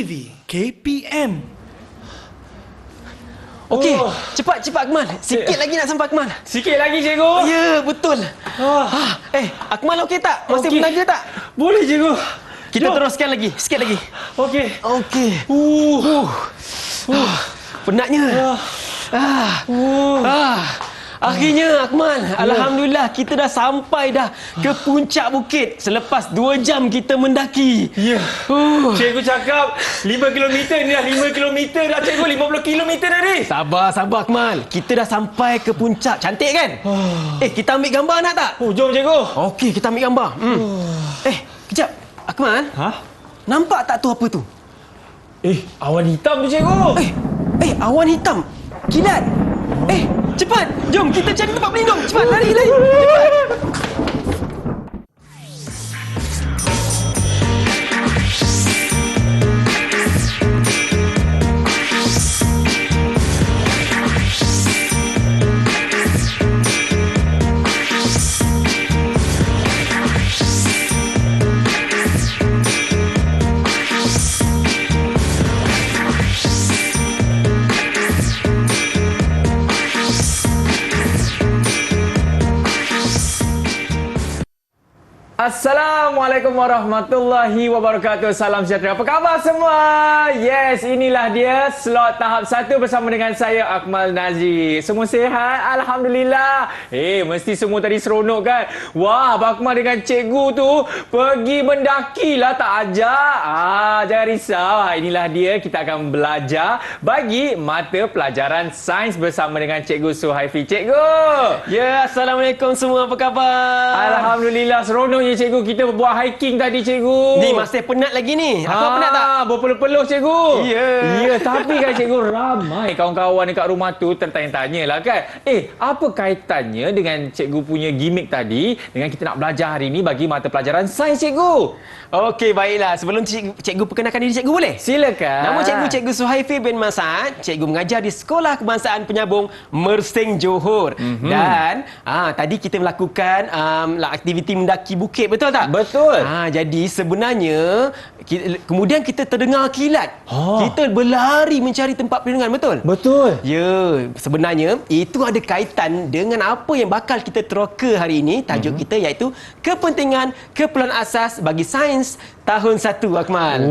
TV KPM. Okey, cepat Akmal. Sikit lagi nak sampai Akmal. Sikit lagi, cikgu. Ya, betul. Akmal okey tak? Masih Okey. menaja tak? Boleh, cikgu. Kita Jom. teruskan lagi, sikit lagi. Okey. Okey. Penatnya. Akhirnya Akmal, alhamdulillah kita dah sampai dah ke puncak bukit selepas 2 jam kita mendaki. Ya. Cikgu cakap 5 km ni dah 5 km dah, cikgu. 50 km dah ni. Sabar Akmal. Kita dah sampai ke puncak. Cantik kan? Kita ambil gambar nak tak? Jom, cikgu. Okey, kita ambil gambar. Kejap. Akmal. Nampak tak tu apa tu? Awan hitam tu, cikgu. Awan hitam. Kilat. Cepat. Jom kita cari tempat pelindung. Cepat, lari. Cepat. Assalamualaikum warahmatullahi wabarakatuh. Salam sejahtera. Apa khabar semua? Yes, inilah dia slot tahap 1 bersama dengan saya, Akmal Nazir. Semua sihat? Alhamdulillah. Mesti semua tadi seronok kan? Wah, Abang Akmal dengan cikgu tu pergi mendaki lah, tak ajak. Jangan risau. Inilah dia, kita akan belajar bagi mata pelajaran sains bersama dengan Cikgu Suhaifi. Cikgu! Ya, Assalamualaikum semua. Apa khabar? Alhamdulillah, seronoknya cikgu. Kita buat hiking tadi, cikgu. Ni masih penat lagi ni. Aku penat tak? Berpeluh-peluh, cikgu. Ya. Tapi kan cikgu, ramai kawan-kawan dekat rumah tu tertanya-tanya lah kan. Apa kaitannya dengan cikgu punya gimmick tadi dengan kita nak belajar hari ni bagi mata pelajaran sains, cikgu? Okey, baiklah. Sebelum cikgu perkenalkan diri cikgu boleh? Silakan. Nama Cikgu Suhaifi bin Mas'ad. Cikgu mengajar di Sekolah Kebangsaan Penyambung Mersing Johor. Dan tadi kita melakukan aktiviti mendaki bukit, betul tak? Betul. Jadi sebenarnya kemudian kita terdengar kilat. Kita berlari mencari tempat perlindungan, betul? Betul. Ya, sebenarnya itu ada kaitan dengan apa yang bakal kita teroka hari ini. Tajuk kita iaitu kepentingan keperluan asas bagi sains tahun 1, Akmal.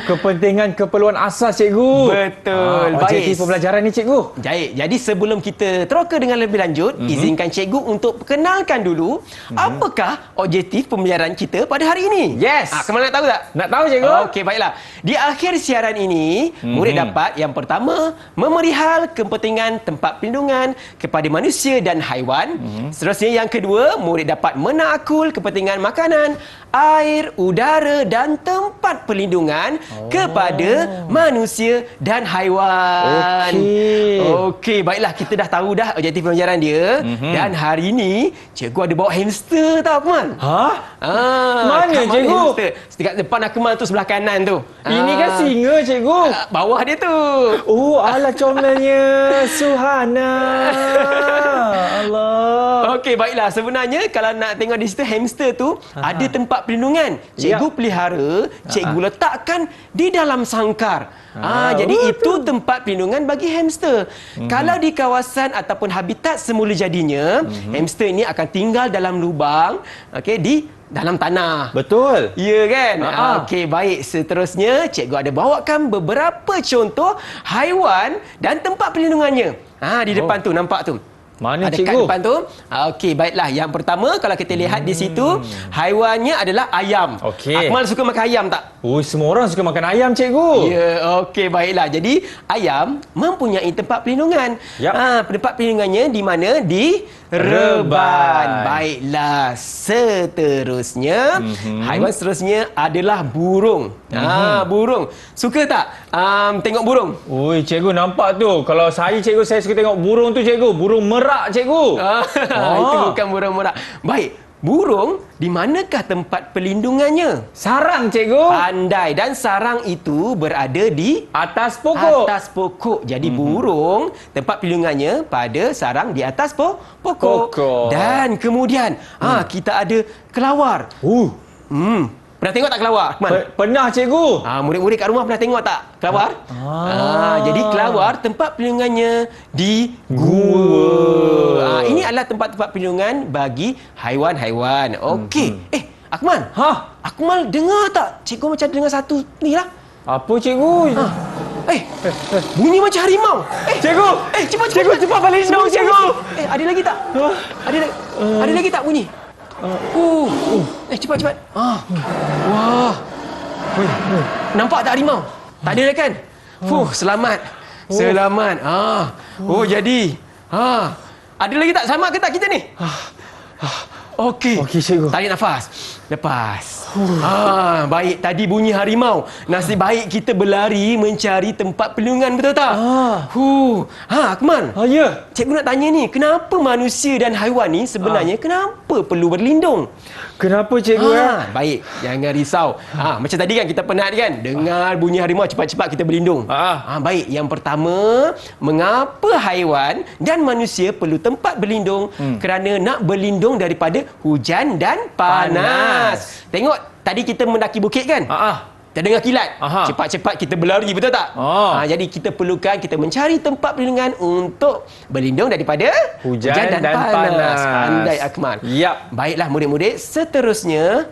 Kepentingan keperluan asas, cikgu. Betul. Objektif pembelajaran ni, cikgu. Jadi sebelum kita teroka dengan lebih lanjut, izinkan cikgu untuk perkenalkan dulu apakah objektif pembelajaran kita pada hari ini. Yes. Kamu nak tahu tak? Nak tahu, cikgu. Okey, baiklah. Di akhir siaran ini, murid dapat yang pertama, memerihal kepentingan tempat perlindungan kepada manusia dan haiwan. Seterusnya yang kedua, murid dapat menakul kepentingan makanan, air, udara dan tempat perlindungan kepada manusia dan haiwan. Okey, baiklah, kita dah tahu dah objektif pembelajaran dia. Dan hari ini cikgu ada bawa hamster tau, Akmal. Mana, cikgu? Hamster. Dekat depan Akmal tu, sebelah kanan tu. Ini kan singa, cikgu. Bawah dia tu. Alah comelnya. Suhana. Allah. Okey, baiklah. Sebenarnya kalau nak tengok di situ hamster tu ada tempat perlindungan. Cikgu pelihara, cikgu letakkan di dalam sangkar. Jadi itu tempat perlindungan bagi hamster. Kalau di kawasan ataupun habitat semula jadinya, hamster ini akan tinggal dalam lubang, di dalam tanah. Betul. Ya kan? Okey, baik. Seterusnya, cikgu ada bawakan beberapa contoh haiwan dan tempat perlindungannya. Di depan tu, nampak tu. Mana, ada cikgu? kat depan tu. Okey, baiklah. Yang pertama, kalau kita lihat di situ, haiwannya adalah ayam. Okey. Akmal suka makan ayam tak? Semua orang suka makan ayam, cikgu. Ya, okey, baiklah. Jadi, ayam mempunyai tempat perlindungan. Tempat perlindungannya di mana? Di reban. Baiklah. Seterusnya, haiwan seterusnya adalah burung. Burung. Suka tak tengok burung? Cikgu nampak tu. Kalau saya, cikgu, saya suka tengok burung tu, cikgu. Burung merak, cikgu. Itu bukan burung merak. Baik. Burung, di manakah tempat perlindungannya? Sarang, cikgu. Pandai. Dan sarang itu berada di atas pokok. Atas pokok. Jadi burung, tempat perlindungannya pada sarang di atas pokok. Dan kemudian kita ada kelawar. Pernah tengok tak kelawar, Akmal? Pernah cikgu. Murid-murid kat rumah pernah tengok tak kelawar? Jadi kelawar tempat pelindungannya di gua. Ini adalah tempat-tempat pelindungan bagi haiwan-haiwan. Okey. Akmal. Akmal dengar tak? Cikgu macam dengar satu ni lah. Apa cikgu? Bunyi macam harimau. Cikgu. Cepat. Cikgu cepat balik dong cikgu. Ada lagi tak? Ada lagi tak bunyi? Cepat. Wah. Nampak tak harimau? Tak ada kan? Selamat. Jadi. Ada lagi tak? Selamat ke tak kita ni? Okey, cikgu. tarik nafas. Lepas. Baik, tadi bunyi harimau. Nasib baik kita berlari mencari tempat perlindungan, betul tak? Akmal. Ya. Cikgu nak tanya ni, kenapa manusia dan haiwan ni sebenarnya kenapa perlu berlindung? Kenapa cikgu Baik, jangan risau. Macam tadi kan kita penat kan? Dengar bunyi harimau, cepat-cepat kita berlindung. Baik, yang pertama, mengapa haiwan dan manusia perlu tempat berlindung? Kerana nak berlindung daripada hujan dan panas. Tengok, tadi kita mendaki bukit kan? Terdengar kilat. Cepat-cepat kita berlari, betul tak? Jadi kita perlukan, kita mencari tempat perlindungan untuk berlindung daripada hujan dan panas. Pandai Akmal. Yap. Baiklah murid-murid, seterusnya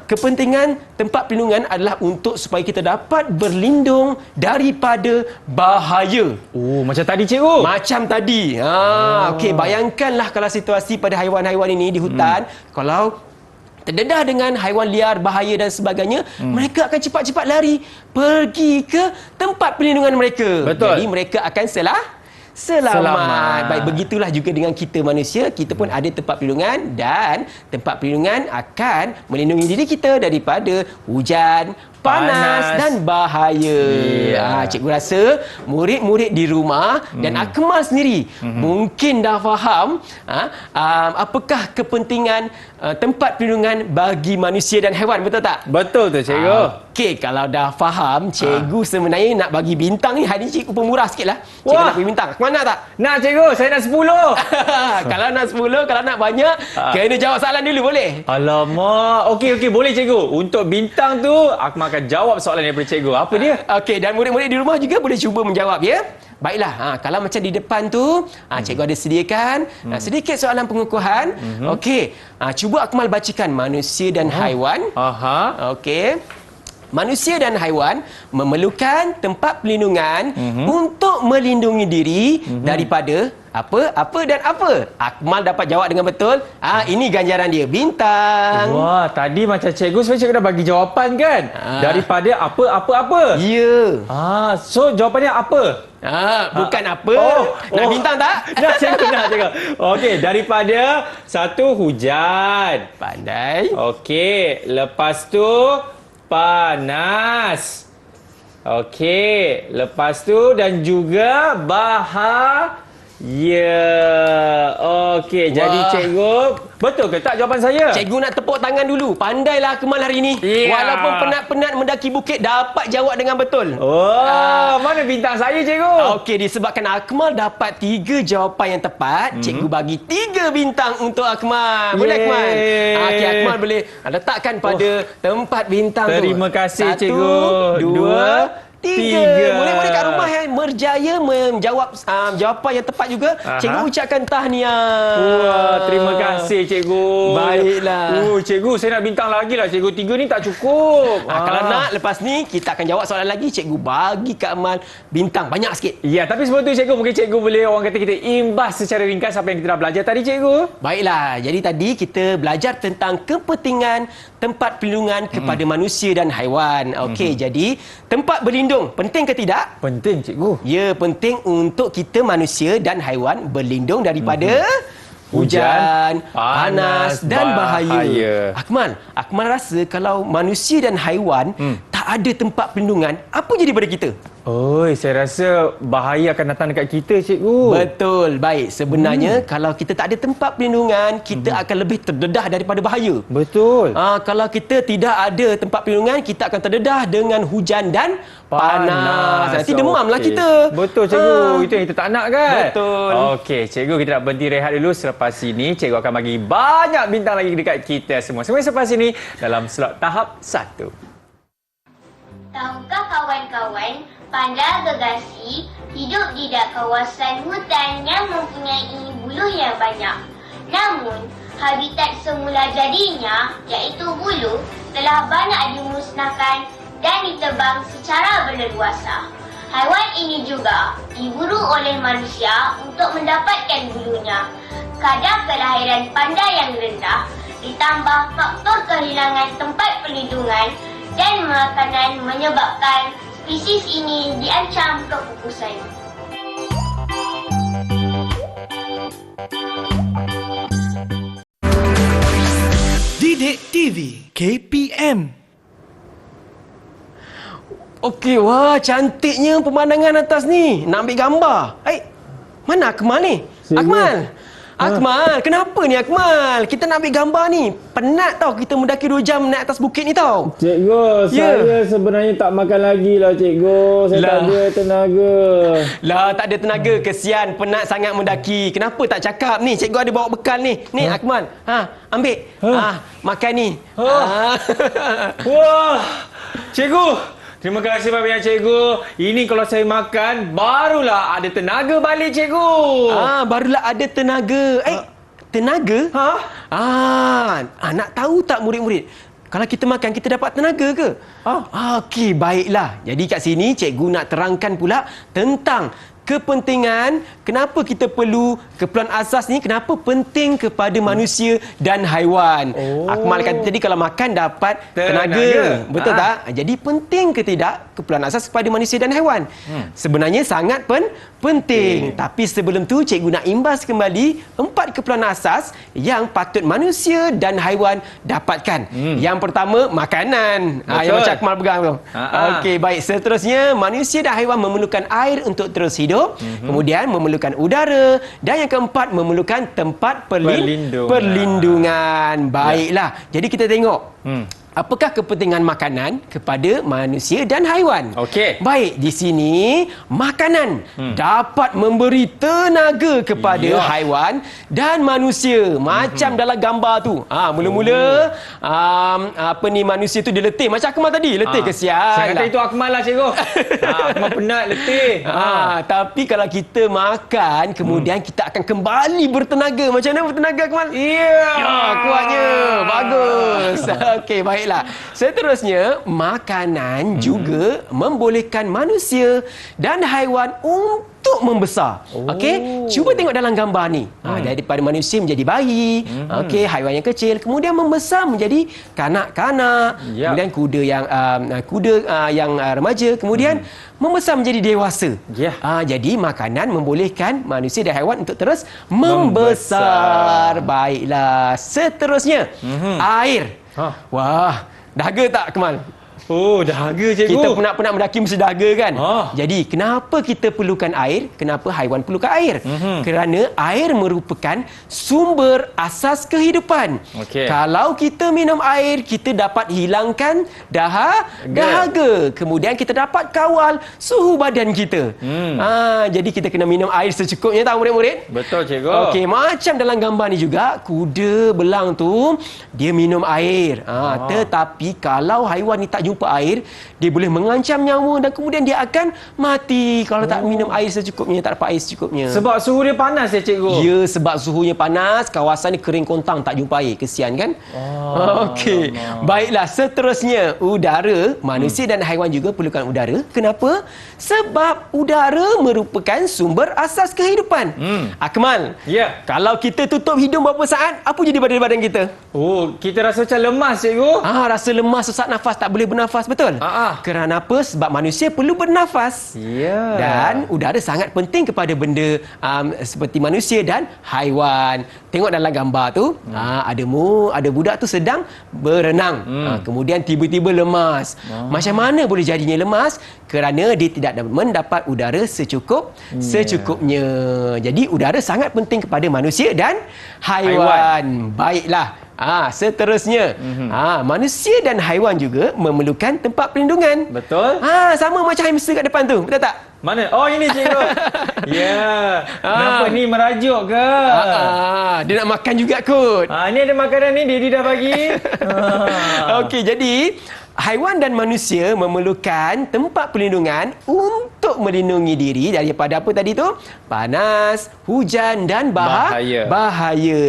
kepentingan tempat perlindungan adalah untuk supaya kita dapat berlindung daripada bahaya. Macam tadi cikgu. Macam tadi. Okey, bayangkanlah kalau situasi pada haiwan-haiwan ini di hutan, kalau terdedah dengan haiwan liar, bahaya dan sebagainya, mereka akan cepat-cepat lari pergi ke tempat perlindungan mereka. Betul. Jadi mereka akan selamat. Baik, begitulah juga dengan kita manusia. Kita pun ada tempat perlindungan dan tempat perlindungan akan melindungi diri kita daripada hujan, panas dan bahaya. Cikgu rasa murid-murid di rumah dan Akmal sendiri mungkin dah faham apakah kepentingan tempat perlindungan bagi manusia dan haiwan, betul tak? Betul tu cikgu. Okey, kalau dah faham, cikgu sebenarnya nak bagi bintang ni. Hari ni cikgu pemurah sikit lah. Cikgu nak bagi bintang. Mana tak? Nak cikgu, saya nak 10. Kalau nak 10, kalau nak banyak, kena jawab soalan dulu, boleh? Alamak. Okey, boleh cikgu. Untuk bintang tu, Akmal akan jawab soalan daripada cikgu. Apa dia? Okey, dan murid-murid di rumah juga boleh cuba menjawab, ya? Baiklah, kalau macam di depan tu, cikgu ada sediakan sedikit soalan pengukuhan. Okey, cuba Akmal bacakan manusia dan haiwan. Okey. Manusia dan haiwan memerlukan tempat perlindungan untuk melindungi diri daripada apa dan apa. Akmal dapat jawab dengan betul. Ini ganjaran dia, bintang. Wah, tadi macam cikgu sebenarnya cikgu dah bagi jawapan kan? Daripada apa. Ya. So jawapannya apa? Bukan apa. Nak bintang tak? Nak cikgu. Okey, daripada satu hujan. Pandai. Okey, lepas tu panas. Okey, lepas tu dan juga bahaya. Okey, jadi cikgu, betul ke tak jawapan saya? Cikgu nak tepuk tangan dulu. Pandailah Akmal hari ini. Walaupun penat-penat mendaki bukit, dapat jawab dengan betul. Mana bintang saya cikgu? Okey, disebabkan Akmal dapat 3 jawapan yang tepat, cikgu bagi 3 bintang untuk Akmal. Boleh Akmal? Okey, Akmal boleh letakkan pada tempat bintang tu. Terima kasih cikgu. 1, 2, 3. Murid-murid kat rumah yang berjaya menjawab jawapan yang tepat juga, cikgu ucapkan tahniah. Terima kasih cikgu. Baiklah. Cikgu, saya nak bintang lagi lah cikgu. 3 ni tak cukup. Kalau nak, lepas ni kita akan jawab soalan lagi. Cikgu bagi Kak Amal bintang banyak sikit. Ya, tapi sebelum tu cikgu, mungkin cikgu boleh orang kata kita imbas secara ringkas apa yang kita dah belajar tadi cikgu. Baiklah, jadi tadi kita belajar tentang kepentingan tempat perlindungan kepada manusia dan haiwan. Okey, jadi tempat berlindung penting ke tidak? Penting cikgu. Ya, penting untuk kita manusia dan haiwan berlindung daripada hujan, panas dan bahaya. Akmal rasa kalau manusia dan haiwan tak ada tempat perlindungan, apa jadi pada kita? Oi, saya rasa bahaya akan datang dekat kita, cikgu. Betul. Baik, sebenarnya kalau kita tak ada tempat perlindungan, kita akan lebih terdedah daripada bahaya. Betul. Kalau kita tidak ada tempat perlindungan, kita akan terdedah dengan hujan dan panas. Nanti demamlah Okey. kita. Betul, cikgu. Itu yang kita tak nak kan? Betul. Okey, cikgu, kita nak berhenti rehat dulu. Selepas ini, cikgu akan bagi banyak bintang lagi dekat kita semua. Semua selepas ini dalam slot tahap 1. Tahukah kawan-kawan, panda gergasi hidup di kawasan hutan yang mempunyai buluh yang banyak. Namun, habitat semula jadinya, iaitu buluh, telah banyak dimusnahkan dan ditebang secara berleluasa. Haiwan ini juga diburu oleh manusia untuk mendapatkan bulunya. Kadar kelahiran panda yang rendah ditambah faktor kehilangan tempat perlindungan dan makanan menyebabkan spesies ini diancam kepupusan. Didik TV KPM. Okey, wah cantiknya pemandangan atas ni. Nak ambil gambar. Mana Akmal ni? Cikgu. Akmal, kenapa ni Akmal? Kita nak ambil gambar ni. Penat tau kita mendaki 2 jam naik atas bukit ni tau. Cikgu, saya sebenarnya tak makan lagi lah, cikgu. Saya tak ada tenaga. Lah, tak ada tenaga. Kesian, penat sangat mendaki. Kenapa tak cakap ni? Cikgu ada bawa bekal ni. Ni Akmal. Ambil. Makan ni. Wah, cikgu. Terima kasih banyak, cikgu. Ini kalau saya makan, barulah ada tenaga balik, cikgu. Barulah ada tenaga. Tenaga? Nak tahu tak murid-murid? Kalau kita makan, kita dapat tenaga ke? Okey, baiklah. Jadi kat sini, cikgu nak terangkan pula tentang kepentingan kenapa kita perlu keperluan asas ni, kenapa penting kepada manusia dan haiwan. Akmal kata tadi kalau makan dapat tenaga. Betul tak? Jadi penting ke tidak keperluan asas kepada manusia dan haiwan? Sebenarnya sangat penting. Tapi sebelum tu cikgu nak imbas kembali 4 keperluan asas yang patut manusia dan haiwan dapatkan. Yang pertama, makanan. Yang macam Akmal pegang tu. Okey, baik. Seterusnya, manusia dan haiwan memerlukan air untuk terus hidup. Kemudian memerlukan udara, dan yang keempat memerlukan tempat perlindungan. Baiklah. Jadi kita tengok apakah kepentingan makanan kepada manusia dan haiwan. Okey. Baik, di sini makanan dapat memberi tenaga kepada haiwan dan manusia. Macam dalam gambar tu. Mula-mula manusia tu dia letih. Macam Akmal tadi, letih kesian. Saya kata itu Akmal lah, cikgu. Akmal penat, letih. Tapi kalau kita makan, kemudian kita akan kembali bertenaga. Macam mana bertenaga, Akmal? Kuatnya. Bagus. Okey, baiklah. Seterusnya, makanan juga membolehkan manusia dan haiwan untuk membesar. Okey, cuba tengok dalam gambar ni. Daripada manusia menjadi bayi, okey, haiwan yang kecil, kemudian membesar menjadi kanak-kanak, kemudian kuda yang remaja, kemudian membesar menjadi dewasa. Jadi makanan membolehkan manusia dan haiwan untuk terus membesar. Baiklah. Seterusnya, air. Wah, dahaga tak, Akmal? Dahaga, cikgu. Kita penat-penat mendaki mesti dahaga kan? Jadi, kenapa kita perlukan air? Kenapa haiwan perlukan air? Kerana air merupakan sumber asas kehidupan. Kalau kita minum air, kita dapat hilangkan dahaga. Kemudian kita dapat kawal suhu badan kita. Jadi kita kena minum air secukupnya, tahu murid-murid? Betul, cikgu. Okey, macam dalam gambar ni juga, kuda belang tu dia minum air. Tetapi kalau haiwan ni tak jumpa air, dia boleh mengancam nyawa dan kemudian dia akan mati kalau tak minum air secukupnya, tak dapat air secukupnya. Sebab suhu dia panas ya, cikgu? Ya, sebab suhunya panas, kawasan ni kering kontang, tak jumpa air. Kesian kan? Okey. Baiklah, seterusnya, udara. Manusia dan haiwan juga perlukan udara. Kenapa? Sebab udara merupakan sumber asas kehidupan. Akmal, kalau kita tutup hidung berapa saat, apa jadi pada badan kita? Kita rasa macam lemas, cikgu. Rasa lemas, sesak nafas, tak boleh bernafas bernafas, betul? Kerana apa? Sebab manusia perlu bernafas. Ya. Dan udara sangat penting kepada benda seperti manusia dan haiwan. Tengok dalam gambar tu, ada budak tu sedang berenang. Kemudian tiba-tiba lemas. Macam mana boleh jadinya lemas? Kerana dia tidak mendapat udara secukupnya. Jadi udara sangat penting kepada manusia dan haiwan. Baiklah. Seterusnya, manusia dan haiwan juga memerlukan tempat perlindungan. Betul. Sama macam hamster kat depan tu, betul tak? Mana? Oh, ini cikgu. Ya. Kenapa ni merajuk ke? Dia nak makan juga kot. Ni ada makanan ni dia dah bagi. Okey, jadi haiwan dan manusia memerlukan tempat perlindungan untuk melindungi diri daripada apa tadi tu? Panas, hujan dan bahaya.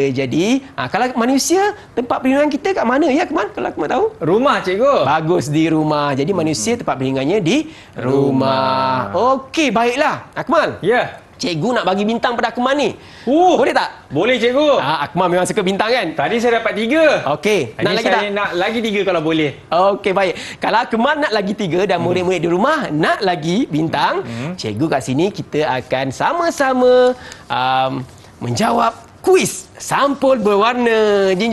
Jadi, kalau manusia, tempat perlindungan kita kat mana ya, Akmal? Kalau Akmal tahu? Rumah, cikgu. Bagus, di rumah. Jadi, manusia tempat perlindungannya di rumah. Okey, baiklah. Akmal. Ya. Cikgu nak bagi bintang pada Akmal ni. Boleh tak? Boleh, cikgu. Akmal memang suka bintang kan? Tadi saya dapat 3. Okey. Nak lagi tak? Saya nak lagi 3 kalau boleh. Okey, baik. Kalau Akmal nak lagi 3 dan murid-murid di rumah nak lagi bintang, cikgu kat sini kita akan sama-sama menjawab kuis sampul berwarna. Jing.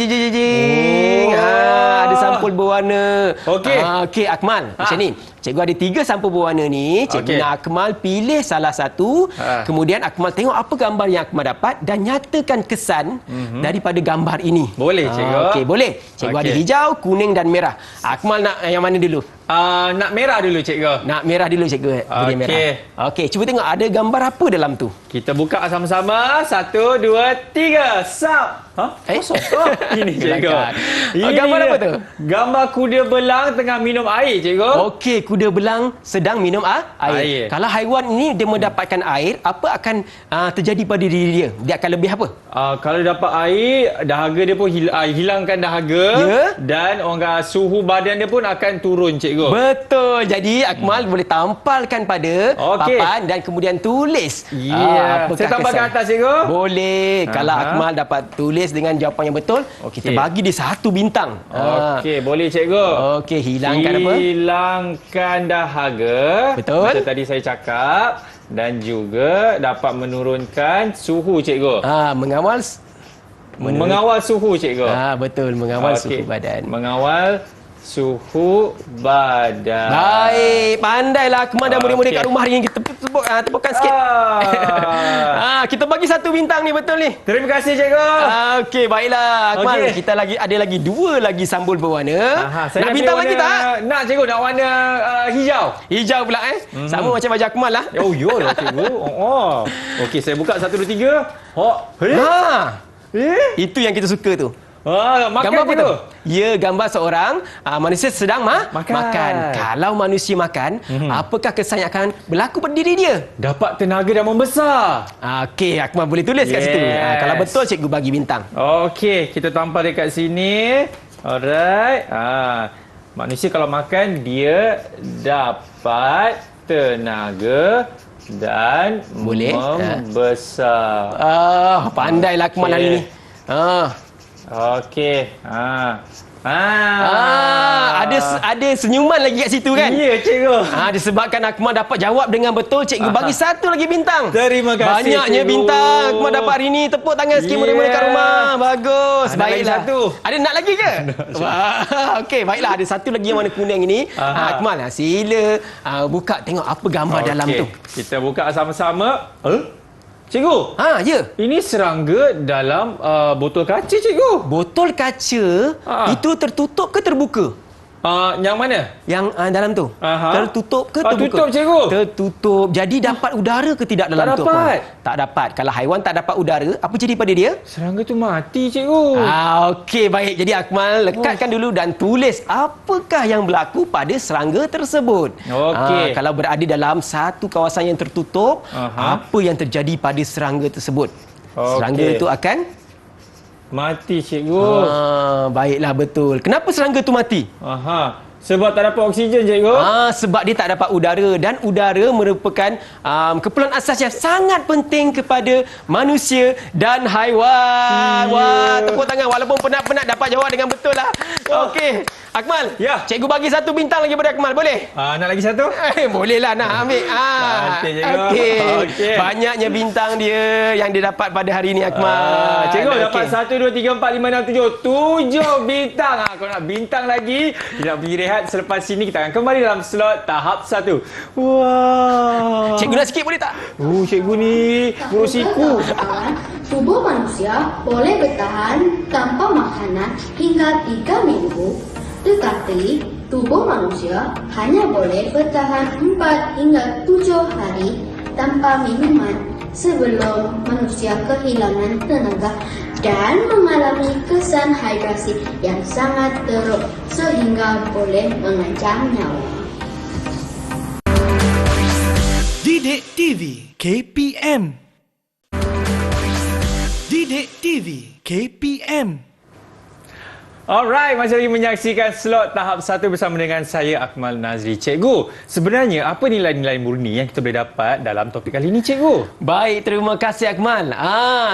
Ada sampul berwarna. Okey. Okey, Akmal. Macam ni. Cikgu ada 3 sampul berwarna ni. Cikgu nak Akmal pilih salah satu. Kemudian Akmal tengok apa gambar yang Akmal dapat dan nyatakan kesan daripada gambar ini. Boleh, cikgu. Okey, boleh. Cikgu ada hijau, kuning dan merah. Akmal nak yang mana dulu? Nak merah dulu, cikgu. Nak merah dulu, cikgu. Beri merah. Okey, cuba tengok ada gambar apa dalam tu. Kita buka sama-sama. 1, 2, 3. Sap. Kosong. Ini, cikgu. Ini gambar apa tu? Gambar kuda belang tengah minum air, cikgu. Okey, kuda belang sedang minum air. Kalau haiwan ini dia mendapatkan air, apa akan terjadi pada diri dia? Dia akan lebih apa? Kalau dapat air, dahaga dia pun hilangkan dahaga. Dan orang suhu badan dia pun akan turun, cikgu. Betul. Jadi Akmal boleh tampalkan pada papan dan kemudian tulis. Saya tampalkan atas, cikgu. Boleh. Kalau Akmal dapat tulis dengan jawapan yang betul, kita bagi dia 1 bintang. Okey, boleh, cikgu. Okey, hilangkan apa? Hilangkan dahaga. Betul. Macam tadi saya cakap. Dan juga dapat menurunkan suhu, cikgu. Mengawal suhu, cikgu. Betul, mengawal suhu badan. Mengawal suhu badan. Baik, pandailah Akmal dan murid-murid kat rumah hari ini. Kita tepukkan sikit. Kita bagi 1 bintang ni, betul ni. Terima kasih, cikgu. Okey, baiklah Akmal. Kita ada lagi 2 lagi sambul berwarna. Nak bintang lagi tak? Nak, cikgu. Nak warna hijau. Hijau pula Sama macam baju Akmal lah. Oh, yolah, cikgu. Okey, saya buka 1, 2, 3. Itu yang kita suka tu. Makan gambar apa tu? Ya, gambar seorang manusia sedang makan. Kalau manusia makan, apakah kesan yang akan berlaku pada diri dia? Dapat tenaga dan membesar. Okey, Akmal boleh tulis kat situ. Kalau betul, cikgu bagi bintang. Okey, kita tampal dekat sini. Alright. Manusia kalau makan, dia dapat tenaga dan membesar. Pandailah Akmal hari ni. Okey. Ada senyuman lagi kat situ kan? Ya, cikgu. Disebabkan Akmal dapat jawab dengan betul, cikgu bagi 1 lagi bintang. Terima kasih, banyaknya cikgu. Bintang Akmal dapat hari ni. Tepuk tangan sikit murid-murid kat rumah. Bagus. Baiklah. Ada nak lagi ke? Okey, baiklah. Ada 1 lagi yang warna kuning ini. Akmal, sila buka tengok apa gambar dalam tu. Kita buka sama-sama. Cikgu. Ya. Ini serangga dalam botol kaca, cikgu. Botol kaca itu tertutup ke terbuka? Yang mana? Yang dalam tu. Tertutup ke terbuka? Tutup, cikgu. Tertutup. Jadi dapat udara ke tidak dalam tu? Tak dapat. Tak dapat. Kalau haiwan tak dapat udara, apa jadi pada dia? Serangga tu mati, cikgu. Okey, baik. Jadi Akmal lekatkan dulu dan tulis apakah yang berlaku pada serangga tersebut. Okey. Kalau berada dalam satu kawasan yang tertutup, apa yang terjadi pada serangga tersebut? Serangga itu akan mati, cikgu. baiklah, betul. Kenapa serangga tu mati? Sebab tak dapat oksigen, cikgu. Sebab dia tak dapat udara dan udara merupakan keperluan asas yang sangat penting kepada manusia dan haiwan. Wah, tepuk tangan walaupun penat-penat dapat jawab dengan betul lah. Okey, Akmal. Ya. Cikgu bagi satu bintang lagi pada Akmal, boleh? Nak lagi satu? Boleh lah nak ambil. Cantik, cikgu. Okey. Okey. Banyaknya bintang dia yang dia dapat pada hari ini, Akmal. Cikgu dapat Okey. 1, 2, 3, 4, 5, 6, 7 bintang. Kalau nak bintang lagi, kita nak pergi rehat. Selepas ini kita akan kembali dalam slot tahap 1. Wah. Cikgu nak sikit boleh tak? Cikgu ni buruk siku. Kawan, tubuh manusia boleh bertahan tanpa makanan hingga 3 minggu, tetapi tubuh manusia hanya boleh bertahan 4 hingga 7 hari tanpa minuman sebelum manusia kehilangan tenaga dan mengalami kesan hidrasi yang sangat teruk sehingga boleh mengancam nyawa. Didik TV KPM. Didik TV KPM. Alright, masih lagi menyaksikan slot tahap 1 bersama dengan saya Akmal Nazri. Cikgu, sebenarnya apa nilai-nilai murni yang kita boleh dapat dalam topik kali ini, cikgu? Baik, terima kasih Akmal.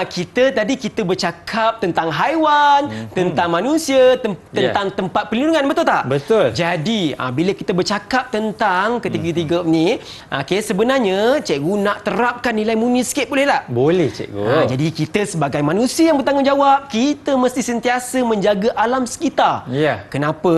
Kita bercakap tentang haiwan, tentang manusia, tentang tempat perlindungan, betul tak? Betul. Jadi, bila kita bercakap tentang ketiga-tiga ni, sebenarnya cikgu nak terapkan nilai murni sikit, boleh tak? Boleh, cikgu. Jadi kita sebagai manusia yang bertanggungjawab, kita mesti sentiasa menjaga alam sekitar. Ya. Kenapa?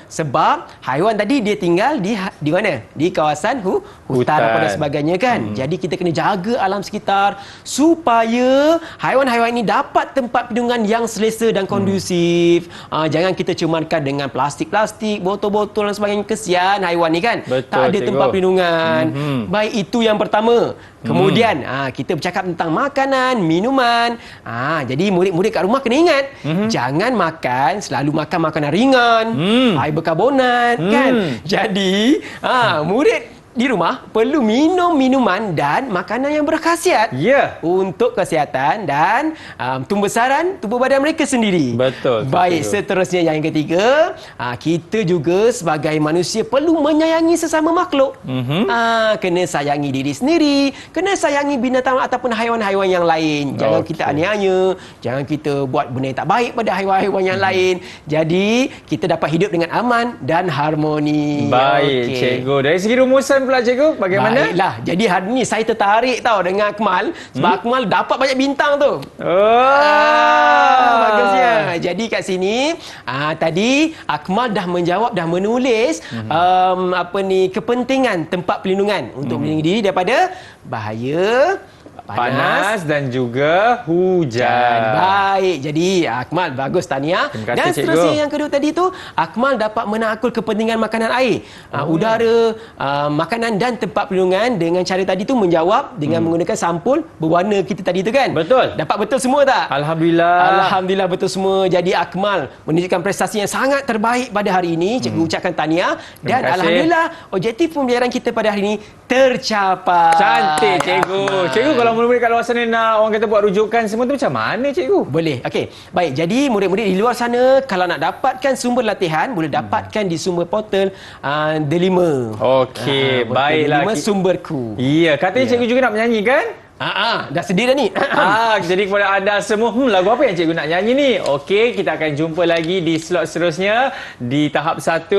Sebab haiwan tadi dia tinggal di mana? Di kawasan hutan apa dan sebagainya kan. Jadi kita kena jaga alam sekitar supaya haiwan-haiwan ini dapat tempat perlindungan yang selesa dan kondusif. Jangan kita cemarkan dengan plastik-plastik, botol-botol dan sebagainya. Kesian haiwan ni kan. Betul, tak ada cikgu. tempat perlindungan. Baik, itu yang pertama. Kemudian kita bercakap tentang makanan, minuman. Jadi murid-murid kat rumah kena ingat, jangan makan selalu makan makanan ringan, air berkarbonat kan. Jadi murid di rumah perlu minum minuman dan makanan yang berkhasiat untuk kesihatan dan pembesaran tubuh badan mereka sendiri. Betul. Baik, seterusnya yang ketiga, kita juga sebagai manusia perlu menyayangi sesama makhluk. Kena sayangi diri sendiri, kena sayangi binatang ataupun haiwan-haiwan yang lain. Jangan kita aniaya, jangan kita buat benda yang tak baik pada haiwan-haiwan yang lain. Jadi, kita dapat hidup dengan aman dan harmoni. Baik, cikgu. Dari segi rumusan pula, cikgu, bagaimana? Baiklah. Jadi hari ni saya tertarik tau dengan Akmal. Sebab Akmal dapat banyak bintang tu. Bagusnya. Jadi kat sini tadi Akmal dah menjawab, dah menulis kepentingan tempat perlindungan untuk melindungi diri daripada bahaya panas dan juga hujan. Baik. Jadi Akmal bagus, tahniah. Terima kasih, Dan seterusnya cikgu. yang kedua tadi tu, Akmal dapat menakul kepentingan makanan air, udara, makanan dan tempat perlindungan dengan cara tadi tu menjawab dengan menggunakan sampul berwarna kita tadi tu kan. Betul. Dapat betul semua tak? Alhamdulillah. Alhamdulillah betul semua. Jadi Akmal menunjukkan prestasi yang sangat terbaik pada hari ini. Cikgu ucapkan tahniah dan kasih. alhamdulillah objektif pembelajaran kita pada hari ini tercapai. Cantik, cikgu. Akmal. Cikgu, kalau murid-murid kat luar sana nak orang kata buat rujukan semua tu macam mana, cikgu? Boleh. Okey. Baik. Jadi murid-murid di luar sana kalau nak dapatkan sumber latihan boleh dapatkan di sumber portal Delima. Okey, baiklah. Delima sumberku. Iya, katanya cikgu juga nak menyanyi kan? Dah sedia dah ni. Jadi kepada anda semua, lagu apa yang cikgu nak nyanyi ni? Okey, kita akan jumpa lagi di slot seterusnya di tahap 1.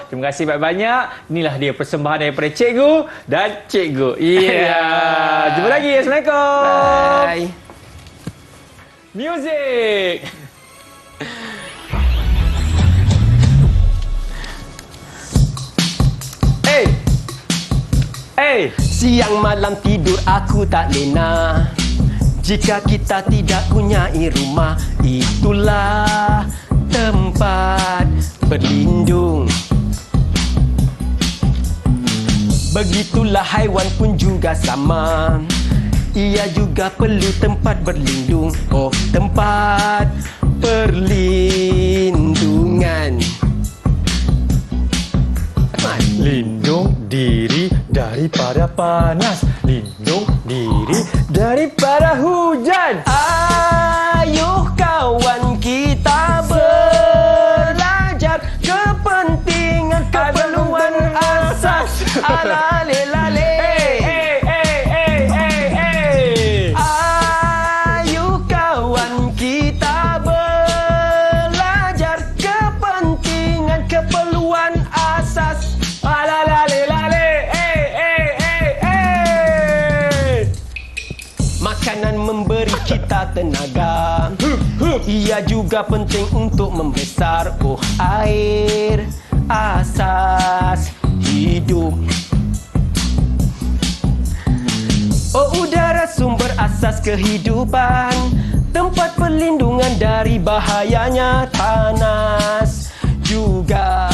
Terima kasih banyak-banyak. Inilah dia persembahan daripada cikgu dan cikgu. Iya. Jumpa lagi. Assalamualaikum. Bye. Music. Hey. Siang malam tidur aku tak lena. Jika kita tidak punyai rumah, itulah tempat berlindung. Begitulah haiwan pun juga sama. Ia juga perlu tempat berlindung. Oh, tempat perlindungan. Lindung diri daripada panas. Lindung diri daripada hujan. Ayuh kawan kita belajar kepentingan tenaga. Ia juga penting untuk membesar. Oh, air asas hidup. Oh, udara sumber asas kehidupan, tempat perlindungan dari bahayanya panas juga.